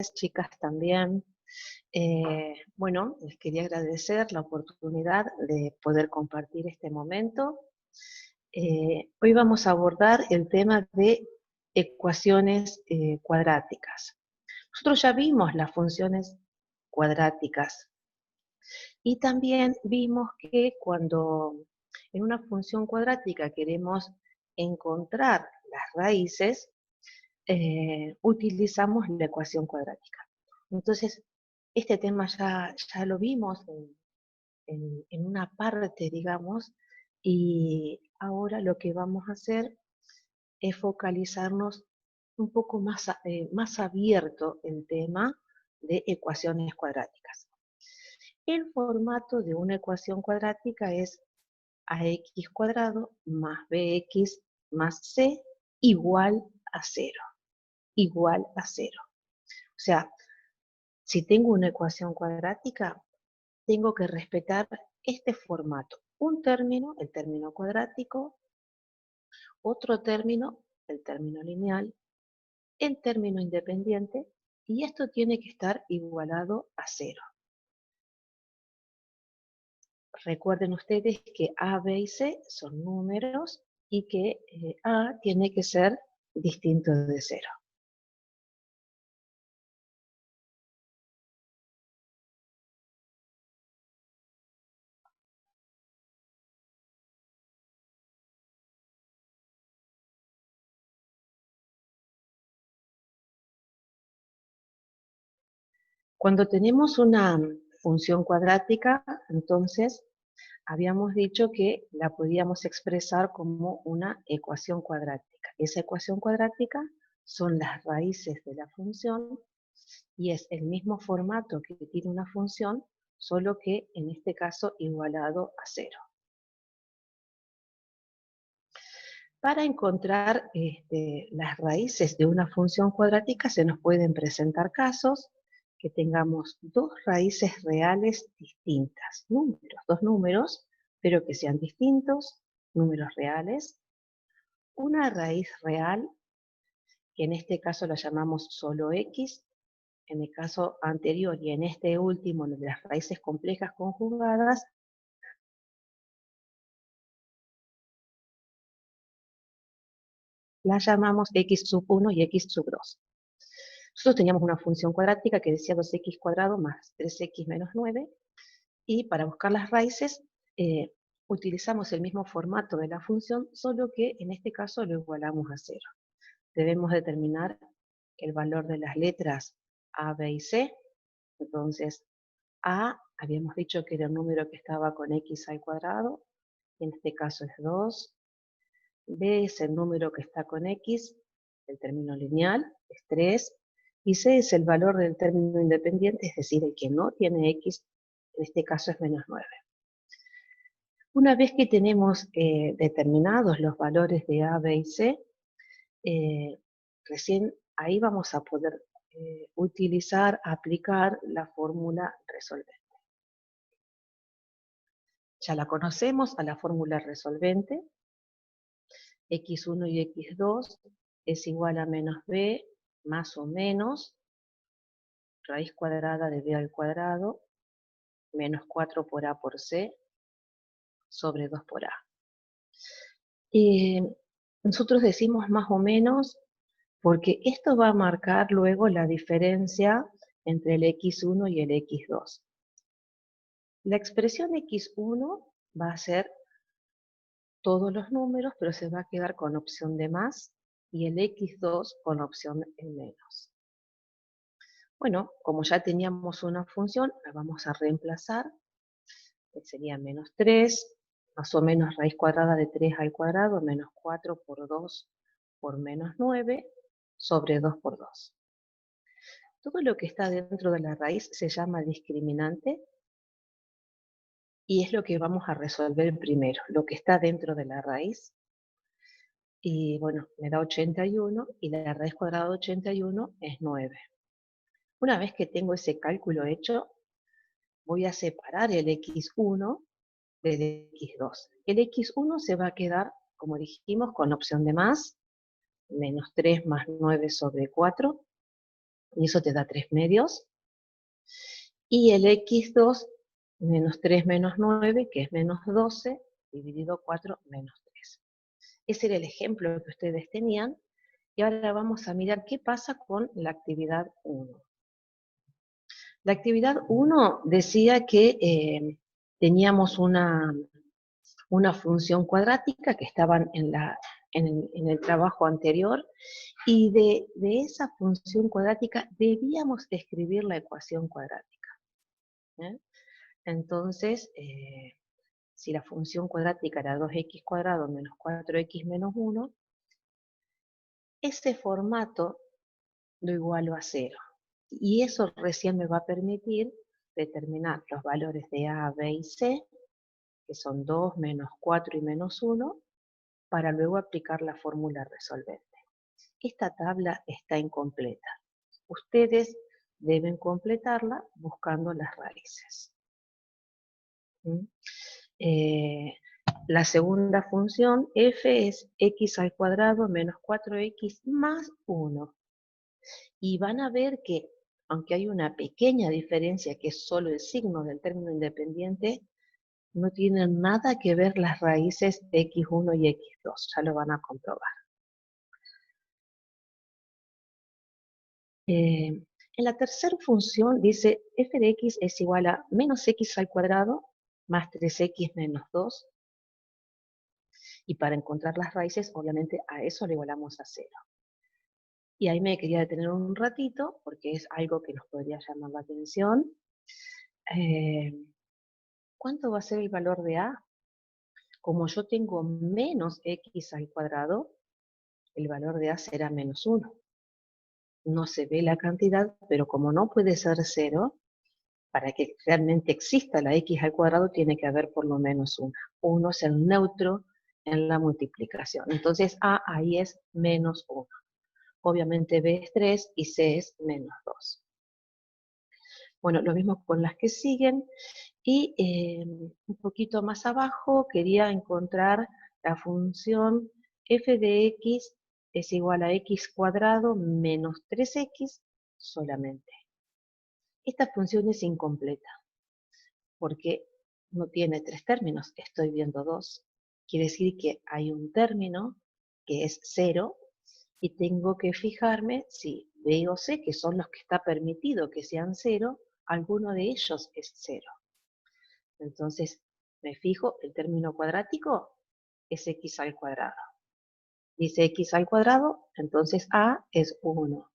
chicas también. Bueno, les quería agradecer la oportunidad de poder compartir este momento. Hoy vamos a abordar el tema de ecuaciones cuadráticas. Nosotros ya vimos las funciones cuadráticas y también vimos que cuando en una función cuadrática queremos encontrar las raíces, utilizamos la ecuación cuadrática. Entonces, este tema ya lo vimos en una parte, digamos, y ahora lo que vamos a hacer es focalizarnos un poco más abierto el tema de ecuaciones cuadráticas. El formato de una ecuación cuadrática es ax cuadrado más bx más c igual a 0, igual a 0. O sea, si tengo una ecuación cuadrática, tengo que respetar este formato. Un término, el término cuadrático, otro término, el término lineal, el término independiente, y esto tiene que estar igualado a 0. Recuerden ustedes que A, B y C son números y que A tiene que ser distinto de 0. Cuando tenemos una función cuadrática, entonces habíamos dicho que la podíamos expresar como una ecuación cuadrática. Esa ecuación cuadrática son las raíces de la función y es el mismo formato que tiene una función, solo que en este caso igualado a 0. Para encontrar las raíces de una función cuadrática se nos pueden presentar casos que tengamos dos raíces reales distintas, dos números, pero que sean distintos, números reales, una raíz real, que en este caso la llamamos solo x, en el caso anterior y en este último, de las raíces complejas conjugadas, la llamamos x sub 1 y x sub 2. Nosotros teníamos una función cuadrática que decía 2x cuadrado más 3x menos 9, y para buscar las raíces utilizamos el mismo formato de la función, solo que en este caso lo igualamos a 0. Debemos determinar el valor de las letras A, B y C. Entonces, A habíamos dicho que era el número que estaba con x al cuadrado, y en este caso es 2. B es el número que está con x, el término lineal, es 3. Y C es el valor del término independiente, es decir, el que no tiene x, en este caso es menos 9. Una vez que tenemos determinados los valores de A, B y C, recién ahí vamos a poder aplicar la fórmula resolvente. Ya la conocemos a la fórmula resolvente. X1 y X2 es igual a menos B más o menos raíz cuadrada de B al cuadrado menos 4 por A por C sobre 2 por A. Nosotros decimos más o menos porque esto va a marcar luego la diferencia entre el X1 y el X2. La expresión X1 va a ser todos los números, pero se va a quedar con opción de más, y el X2 con opción de menos. Bueno, como ya teníamos una función, la vamos a reemplazar, que sería menos 3, más o menos raíz cuadrada de 3 al cuadrado, menos 4 por 2 por menos 9, sobre 2 por 2. Todo lo que está dentro de la raíz se llama discriminante, y es lo que vamos a resolver primero, lo que está dentro de la raíz. Y bueno, me da 81, y la raíz cuadrada de 81 es 9. Una vez que tengo ese cálculo hecho, voy a separar el x1 del x2. El x1 se va a quedar, como dijimos, con opción de más, menos 3 más 9 sobre 4, y eso te da 3 medios, y el x2 menos 3 menos 9, que es menos 12, dividido 4 menos 3. Ese era el ejemplo que ustedes tenían, y ahora vamos a mirar qué pasa con la actividad 1. La actividad 1 decía que teníamos una función cuadrática que estaban en el trabajo anterior, y de esa función cuadrática debíamos escribir la ecuación cuadrática. ¿Eh? Entonces, si la función cuadrática era 2x cuadrado menos 4x menos 1, ese formato lo igualo a 0. Y eso recién me va a permitir determinar los valores de A, B y C, que son 2, menos 4 y menos 1, para luego aplicar la fórmula resolvente. Esta tabla está incompleta. Ustedes deben completarla buscando las raíces. ¿Mm? La segunda función, f, es x al cuadrado menos 4x más 1. Y van a ver que, aunque hay una pequeña diferencia que es solo el signo del término independiente, no tienen nada que ver las raíces x1 y x2, ya lo van a comprobar. En la tercera función dice f de x es igual a menos x al cuadrado más 3x menos 2, y para encontrar las raíces, obviamente a eso le igualamos a 0. Y ahí me quería detener un ratito, porque es algo que nos podría llamar la atención. ¿Cuánto va a ser el valor de a? Como yo tengo menos x al cuadrado, el valor de a será menos 1. No se ve la cantidad, pero como no puede ser 0, para que realmente exista la x al cuadrado tiene que haber por lo menos 1. 1 es el neutro en la multiplicación. Entonces a ahí es menos 1. Obviamente b es 3 y c es menos 2. Bueno, lo mismo con las que siguen. Y un poquito más abajo quería encontrar la función f de x es igual a x cuadrado menos 3x solamente. Esta función es incompleta, porque no tiene 3 términos, estoy viendo 2. Quiere decir que hay un término que es 0, y tengo que fijarme si B o C, que son los que está permitido que sean 0, alguno de ellos es 0. Entonces, me fijo, el término cuadrático es x al cuadrado. Dice x al cuadrado, entonces a es 1.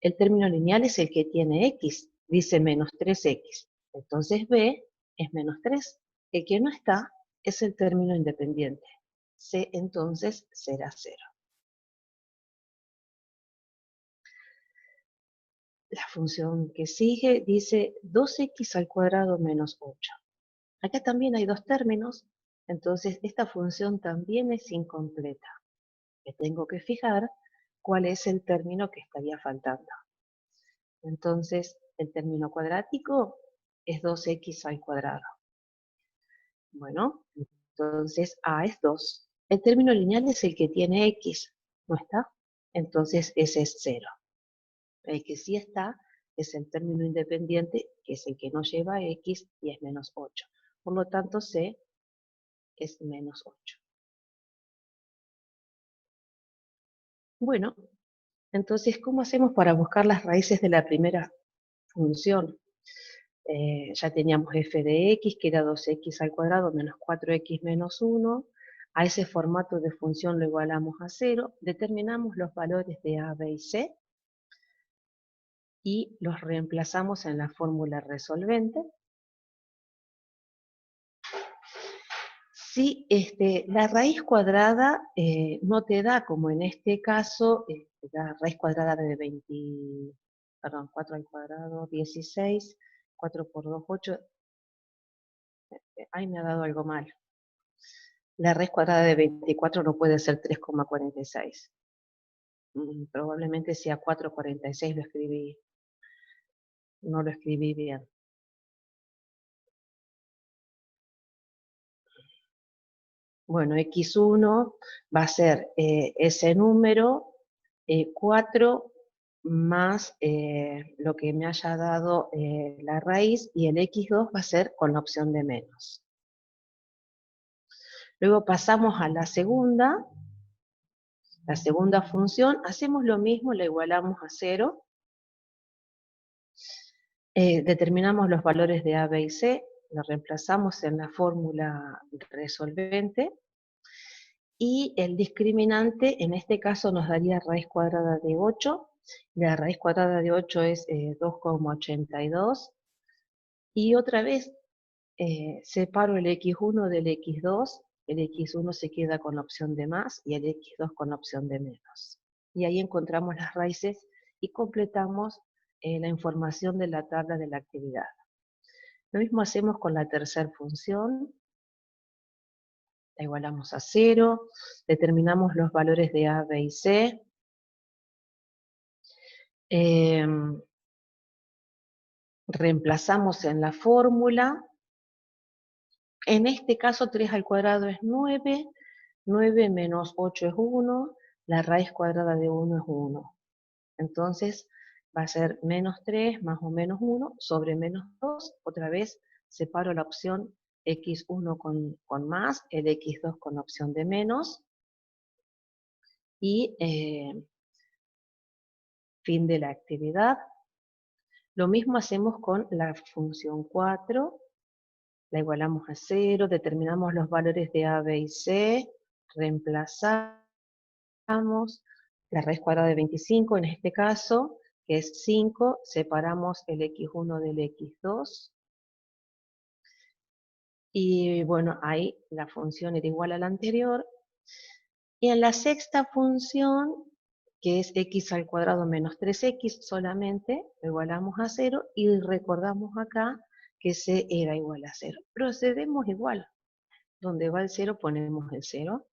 El término lineal es el que tiene x, dice menos 3x. Entonces b es menos 3. El que no está es el término independiente. C entonces será 0. La función que sigue dice 2x al cuadrado menos 8. Acá también hay 2 términos, entonces esta función también es incompleta. Me tengo que fijar cuál es el término que estaría faltando. Entonces, el término cuadrático es 2x al cuadrado. Bueno, entonces a es 2. El término lineal es el que tiene x, ¿no está? Entonces ese es 0. El que sí está es el término independiente, que es el que no lleva x, y es menos 8. Por lo tanto, c es menos 8. Bueno, entonces, ¿cómo hacemos para buscar las raíces de la primera función? Ya teníamos f de x, que era 2x al cuadrado menos 4x menos 1. A ese formato de función lo igualamos a 0. Determinamos los valores de a, b y c, y los reemplazamos en la fórmula resolvente. Si la raíz cuadrada no te da, como en este caso, la raíz cuadrada de 4 al cuadrado, 16, 4 por 2, 8, ahí me ha dado algo mal. La raíz cuadrada de 24 no puede ser 3,46. Probablemente sea 4,46, no lo escribí bien. Bueno, x1 va a ser ese número, 4 más lo que me haya dado la raíz, y el x2 va a ser con la opción de menos. Luego pasamos a la segunda función, hacemos lo mismo, la igualamos a 0, determinamos los valores de a, b y c, lo reemplazamos en la fórmula resolvente, y el discriminante en este caso nos daría raíz cuadrada de 8, la raíz cuadrada de 8 es 2,82, y otra vez separo el x1 del x2, el x1 se queda con la opción de más y el x2 con la opción de menos. Y ahí encontramos las raíces y completamos la información de la tabla de la actividad. Lo mismo hacemos con la tercera función, la igualamos a 0, determinamos los valores de a, b y c, reemplazamos en la fórmula. En este caso 3 al cuadrado es 9, 9 menos 8 es 1, la raíz cuadrada de 1 es 1. Entonces va a ser menos 3 más o menos 1 sobre menos 2. Otra vez separo la opción x1 con más, el x2 con la opción de menos. Y fin de la actividad. Lo mismo hacemos con la función 4. La igualamos a 0, determinamos los valores de a, b y c, reemplazamos la raíz cuadrada de 25, en este caso, que es 5, separamos el x1 del x2, y bueno, ahí la función era igual a la anterior, y en la sexta función, que es x al cuadrado menos 3x solamente, lo igualamos a 0, y recordamos acá que c era igual a 0. Procedemos igual, donde va el 0 ponemos el 0,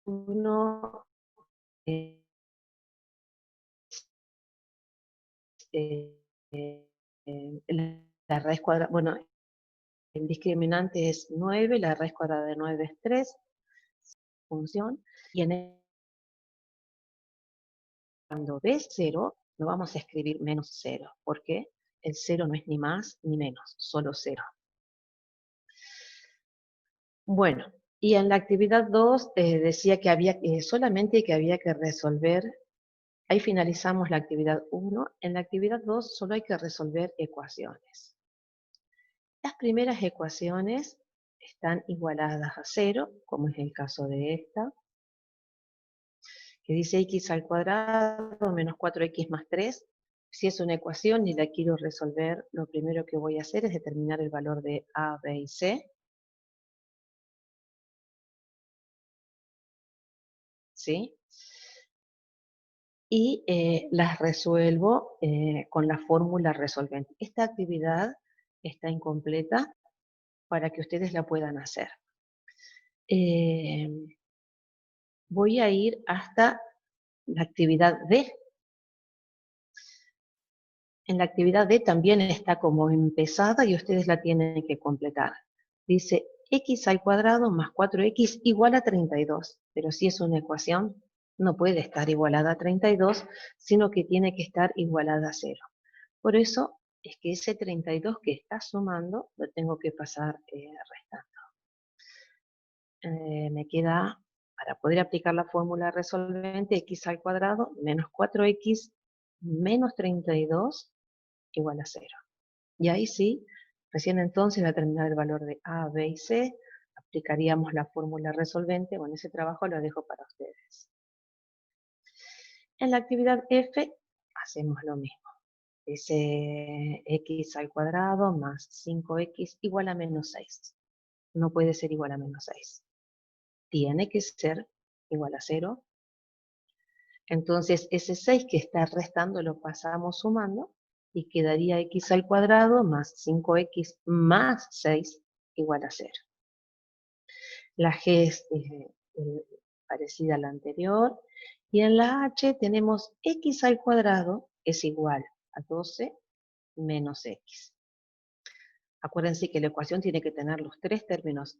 1, la raíz cuadrada, bueno, el discriminante es 9, la raíz cuadrada de 9 es 3, función, y cuando ves 0, no vamos a escribir menos 0, porque el 0 no es ni más ni menos, solo 0. Bueno, y en la actividad 2 decía que había solamente que había que resolver, ahí finalizamos la actividad 1, en la actividad 2 solo hay que resolver ecuaciones. Las primeras ecuaciones están igualadas a 0, como es el caso de esta, que dice x al cuadrado menos 4x más 3. Si es una ecuación y la quiero resolver, lo primero que voy a hacer es determinar el valor de a, b y c. ¿Sí? Y las resuelvo con la fórmula resolvente. Esta actividad está incompleta para que ustedes la puedan hacer. Voy a ir hasta la actividad D. En la actividad D también está como empezada y ustedes la tienen que completar. Dice x al cuadrado más 4x igual a 32. Pero si es una ecuación, no puede estar igualada a 32, sino que tiene que estar igualada a 0. Por eso es que ese 32 que está sumando lo tengo que pasar restando. Me queda, para poder aplicar la fórmula resolvente, x al cuadrado menos 4x menos 32 igual a 0. Y ahí sí, recién entonces, al terminar el valor de a, b y c, aplicaríamos la fórmula resolvente. Bueno, ese trabajo lo dejo para ustedes. En la actividad F hacemos lo mismo. Ese x al cuadrado más 5x igual a menos 6. No puede ser igual a menos 6. Tiene que ser igual a 0. Entonces, ese 6 que está restando lo pasamos sumando y quedaría x al cuadrado más 5x más 6 igual a 0. La G es parecida a la anterior. Y en la H tenemos x al cuadrado es igual a 12 menos x. Acuérdense que la ecuación tiene que tener los tres términos,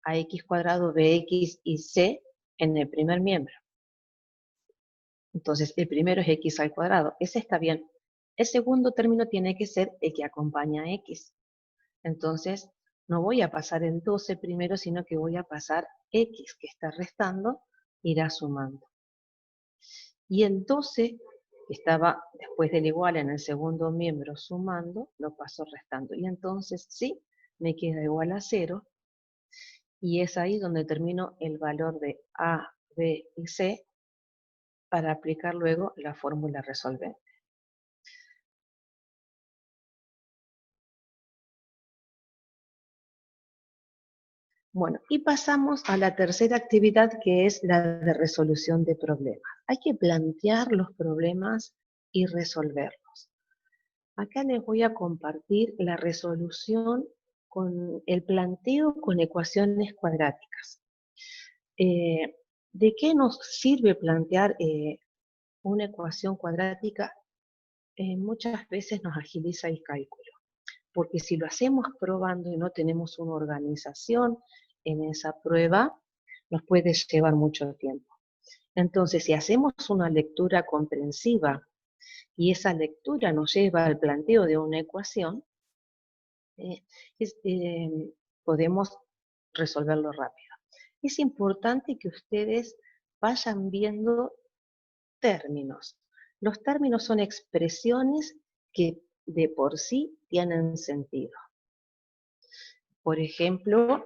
ax cuadrado, bx y c, en el primer miembro. Entonces, el primero es x al cuadrado. Ese está bien. El segundo término tiene que ser el que acompaña a x. Entonces, no voy a pasar el 12 primero, sino que voy a pasar x, que está restando, irá sumando. Y el 12, que estaba después del igual en el segundo miembro sumando, lo paso restando. Y entonces, sí, me queda igual a 0. Y es ahí donde termino el valor de a, b y c para aplicar luego la fórmula resolvente. Bueno, y pasamos a la tercera actividad, que es la de resolución de problemas. Hay que plantear los problemas y resolverlos. Acá les voy a compartir la resolución con el planteo con ecuaciones cuadráticas. ¿De qué nos sirve plantear una ecuación cuadrática? Muchas veces nos agiliza el cálculo, porque si lo hacemos probando y no tenemos una organización en esa prueba, nos puede llevar mucho tiempo. Entonces, si hacemos una lectura comprensiva y esa lectura nos lleva al planteo de una ecuación, eh, es- eh, podemos resolverlo rápido. Es importante que ustedes vayan viendo términos. Los términos son expresiones que de por sí tienen sentido. Por ejemplo,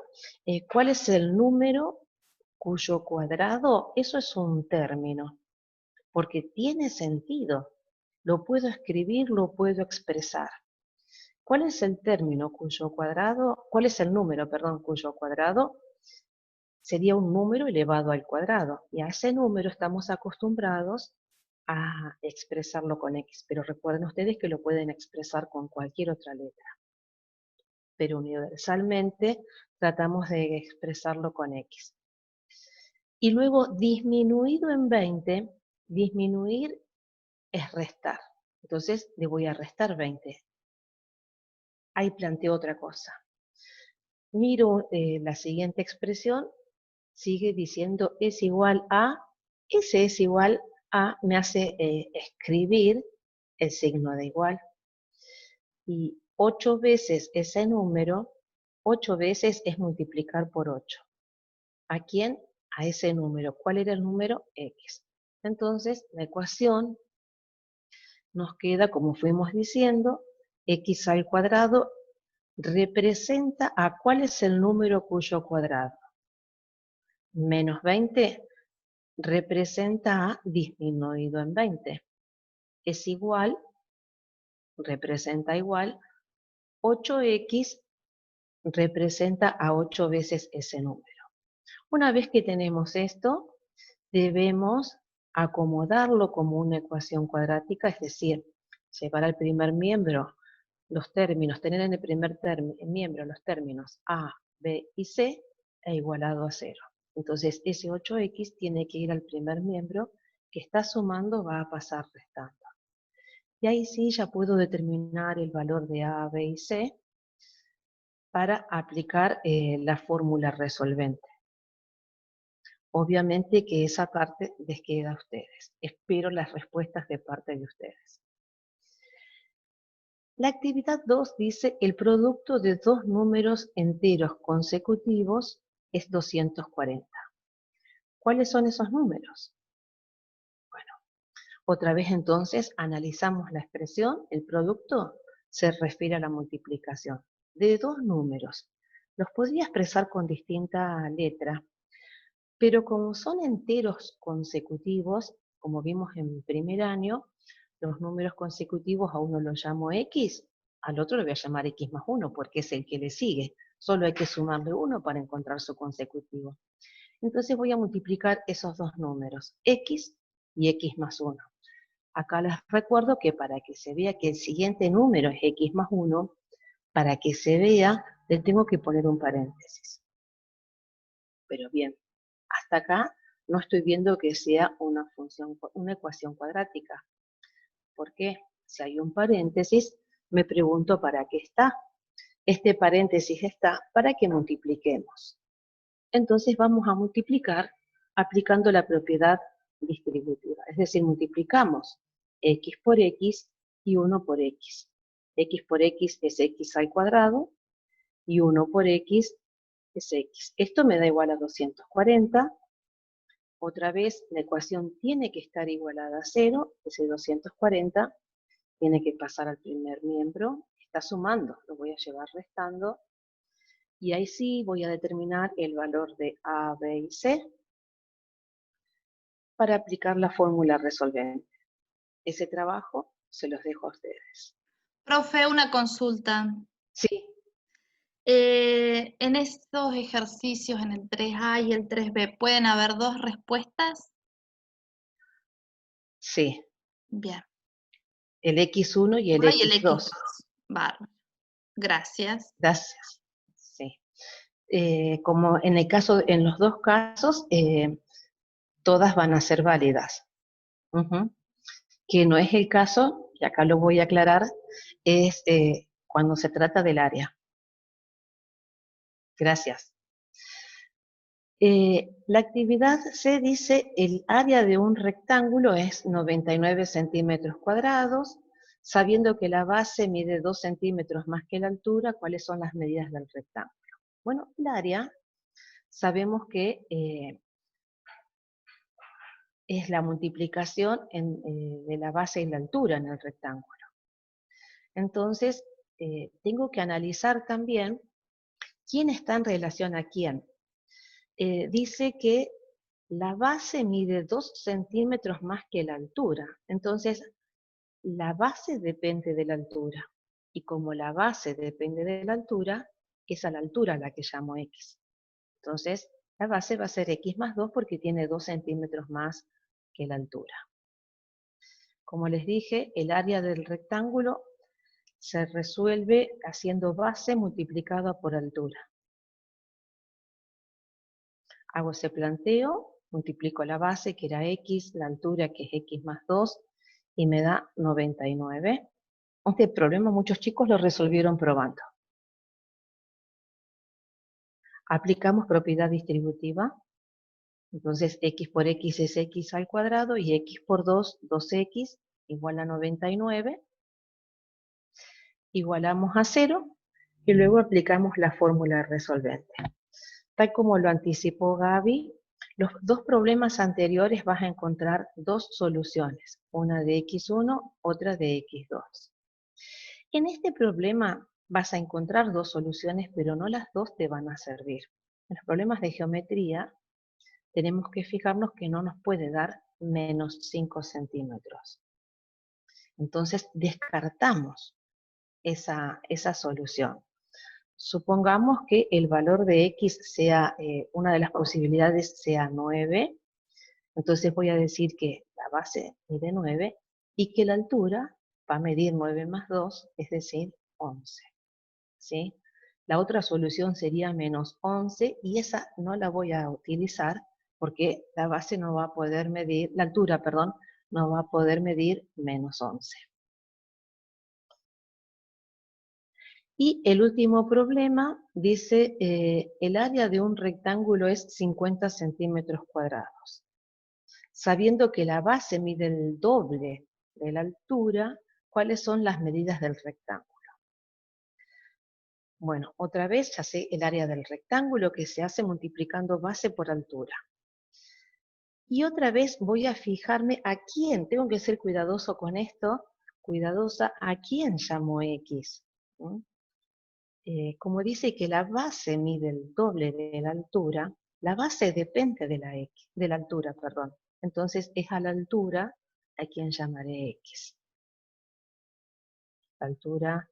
¿cuál es el número cuyo cuadrado? Eso es un término, porque tiene sentido. Lo puedo escribir, lo puedo expresar. ¿Cuál es el término cuyo cuadrado? ¿Cuál es el número, perdón, cuyo cuadrado sería un número elevado al cuadrado? Y a ese número estamos acostumbrados a expresarlo con x, pero recuerden ustedes que lo pueden expresar con cualquier otra letra, pero universalmente tratamos de expresarlo con x. Y luego disminuido en 20, disminuir es restar. Entonces le voy a restar 20. Ahí planteo otra cosa. Miro la siguiente expresión, sigue diciendo es igual a, ese es igual a, me hace escribir el signo de igual. Y 8 veces ese número, 8 veces es multiplicar por 8. ¿A quién? A ese número. ¿Cuál era el número? X. Entonces, la ecuación nos queda, como fuimos diciendo, x al cuadrado representa a cuál es el número cuyo cuadrado. Menos 20 representa a disminuido en 20. Es igual, representa igual, 8x representa a 8 veces ese número. Una vez que tenemos esto, debemos acomodarlo como una ecuación cuadrática, es decir, llevar al primer miembro los términos, tener en el primer miembro los términos a, b y c e igualado a 0. Entonces ese 8x tiene que ir al primer miembro, que está sumando, va a pasar restando. Y ahí sí ya puedo determinar el valor de a, b y c para aplicar la fórmula resolvente. Obviamente que esa parte les queda a ustedes. Espero las respuestas de parte de ustedes. La actividad 2 dice el producto de dos números enteros consecutivos es 240. ¿Cuáles son esos números? Bueno, otra vez entonces analizamos la expresión. El producto se refiere a la multiplicación de dos números. Los podría expresar con distinta letra, pero como son enteros consecutivos, como vimos en primer año, los números consecutivos a uno lo llamo x, al otro lo voy a llamar x más 1, porque es el que le sigue. Solo hay que sumarle 1 para encontrar su consecutivo. Entonces voy a multiplicar esos dos números, x y x más 1. Acá les recuerdo que para que se vea que el siguiente número es x más 1, para que se vea, le tengo que poner un paréntesis. Pero bien, hasta acá no estoy viendo que sea una ecuación cuadrática. ¿Por qué? Si hay un paréntesis, me pregunto para qué está. Este paréntesis está para que multipliquemos. Entonces vamos a multiplicar aplicando la propiedad distributiva. Es decir, multiplicamos x por x y 1 por x. X por x es x al cuadrado y 1 por x es x. Esto me da igual a 240. Otra vez, la ecuación tiene que estar igualada a 0. Ese 240 tiene que pasar al primer miembro. Está sumando, lo voy a llevar restando. Y ahí sí voy a determinar el valor de A, B y C para aplicar la fórmula resolvente. Ese trabajo se los dejo a ustedes. Profe, una consulta. Sí. En estos ejercicios, en el 3A y el 3B, ¿pueden haber dos respuestas? Sí. Bien. El X1 y el Uno y el X2. X2. Bárbaro. Gracias. Gracias. Sí. Como en el caso, en los dos casos, todas van a ser válidas. Que no es el caso, y acá lo voy a aclarar, es cuando se trata del área. Gracias. La actividad C dice el área de un rectángulo es 99 centímetros cuadrados, sabiendo que la base mide 2 centímetros más que la altura, ¿cuáles son las medidas del rectángulo? Bueno, el área sabemos que es la multiplicación de la base y la altura en el rectángulo. Entonces, tengo que analizar también quién está en relación a quién. Dice que la base mide 2 centímetros más que la altura. Entonces, la base depende de la altura. Y como la base depende de la altura, es a la altura a la que llamo x. Entonces, la base va a ser x más 2 porque tiene 2 centímetros más que la altura. Como les dije, el área del rectángulo se resuelve haciendo base multiplicada por altura. Hago ese planteo, multiplico la base, que era x, la altura, que es x más 2, y me da 99. Este problema muchos chicos lo resolvieron probando. Aplicamos propiedad distributiva. Entonces, x por x es x al cuadrado, y x por 2, 2x, igual a 99. Igualamos a 0, y luego aplicamos la fórmula resolvente. Tal como lo anticipó Gaby, los dos problemas anteriores vas a encontrar dos soluciones, una de x1, otra de x2. En este problema vas a encontrar dos soluciones, pero no las dos te van a servir. En los problemas de geometría tenemos que fijarnos que no nos puede dar menos 5 centímetros. Entonces descartamos esa solución. Supongamos que el valor de x sea, una de las posibilidades sea 9, entonces voy a decir que la base mide 9 y que la altura va a medir 9 más 2, es decir, 11. ¿Sí? La otra solución sería menos 11 y esa no la voy a utilizar porque la base no va a poder medir, la altura, perdón, no va a poder medir menos 11. Y el último problema dice, el área de un rectángulo es 50 centímetros cuadrados. Sabiendo que la base mide el doble de la altura, ¿cuáles son las medidas del rectángulo? Bueno, otra vez ya sé el área del rectángulo que se hace multiplicando base por altura. Y otra vez voy a fijarme a quién, tengo que ser cuidadoso con esto, cuidadosa, a quién llamo x. Como dice que la base mide el doble de la altura, la base depende de la altura, perdón. Entonces es a la altura a quien llamaré x. La altura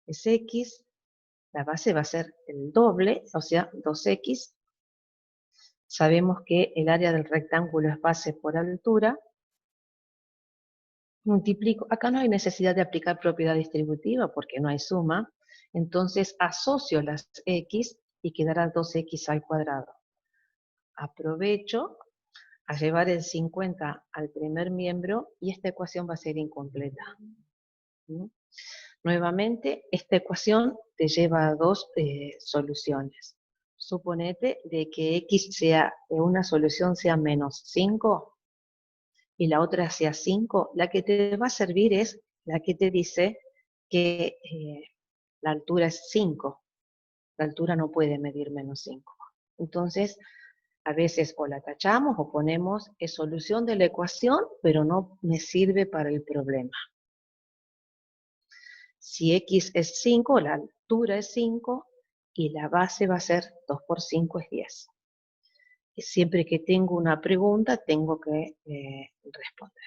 es x, la base va a ser el doble, o sea, 2x. Sabemos que el área del rectángulo es base por altura. Multiplico, acá no hay necesidad de aplicar propiedad distributiva porque no hay suma. Entonces asocio las x y quedará 2x al cuadrado. Aprovecho a llevar el 50 al primer miembro y esta ecuación va a ser incompleta. Nuevamente, esta ecuación te lleva a dos soluciones. Suponete de que x sea, una solución sea menos 5 y la otra sea 5. La que te va a servir es la que te dice que la altura es 5. La altura no puede medir menos 5. Entonces, a veces o la tachamos o ponemos es solución de la ecuación, pero no me sirve para el problema. Si x es 5, la altura es 5 y la base va a ser 2 por 5 es 10. Y siempre que tengo una pregunta, tengo que responder.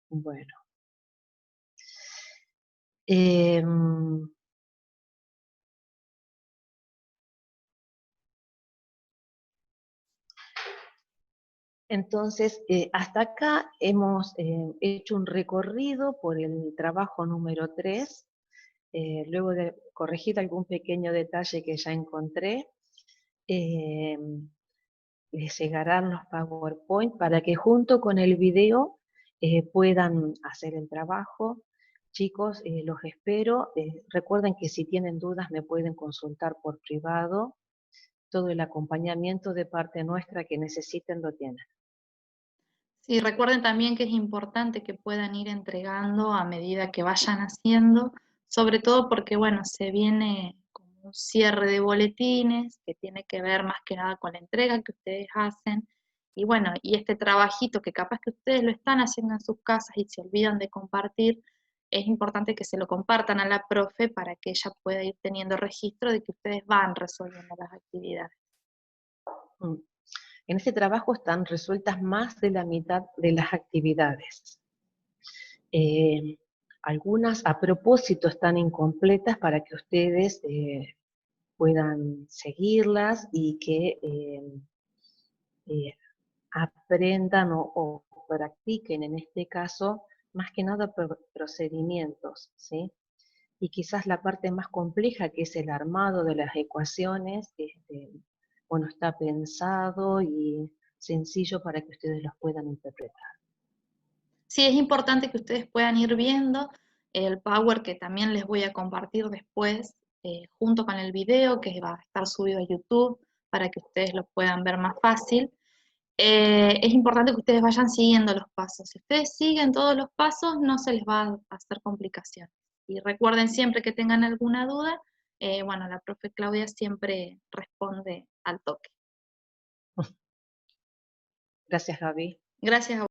Bueno. Entonces, hasta acá hemos hecho un recorrido por el trabajo número 3. Luego de corregir algún pequeño detalle que ya encontré, les llegarán los PowerPoint para que junto con el video puedan hacer el trabajo. Chicos, los espero. Recuerden que si tienen dudas me pueden consultar por privado. Todo el acompañamiento de parte nuestra que necesiten lo tienen. Sí, recuerden también que es importante que puedan ir entregando a medida que vayan haciendo, sobre todo porque, bueno, se viene como un cierre de boletines que tiene que ver más que nada con la entrega que ustedes hacen. Y bueno, y este trabajito que capaz que ustedes lo están haciendo en sus casas y se olvidan de compartir, es importante que se lo compartan a la profe para que ella pueda ir teniendo registro de que ustedes van resolviendo las actividades. Mm. En este trabajo están resueltas más de la mitad de las actividades. Algunas a propósito están incompletas para que ustedes puedan seguirlas y que aprendan o practiquen, en este caso, más que nada procedimientos, ¿sí? Y quizás la parte más compleja, que es el armado de las ecuaciones, bueno, está pensado y sencillo para que ustedes los puedan interpretar. Sí, es importante que ustedes puedan ir viendo el Power que también les voy a compartir después, junto con el video que va a estar subido a YouTube para que ustedes lo puedan ver más fácil. Es importante que ustedes vayan siguiendo los pasos. Si ustedes siguen todos los pasos, no se les va a hacer complicación. Y recuerden siempre que tengan alguna duda, bueno, la profe Claudia siempre responde al toque. Gracias, Gaby. Gracias a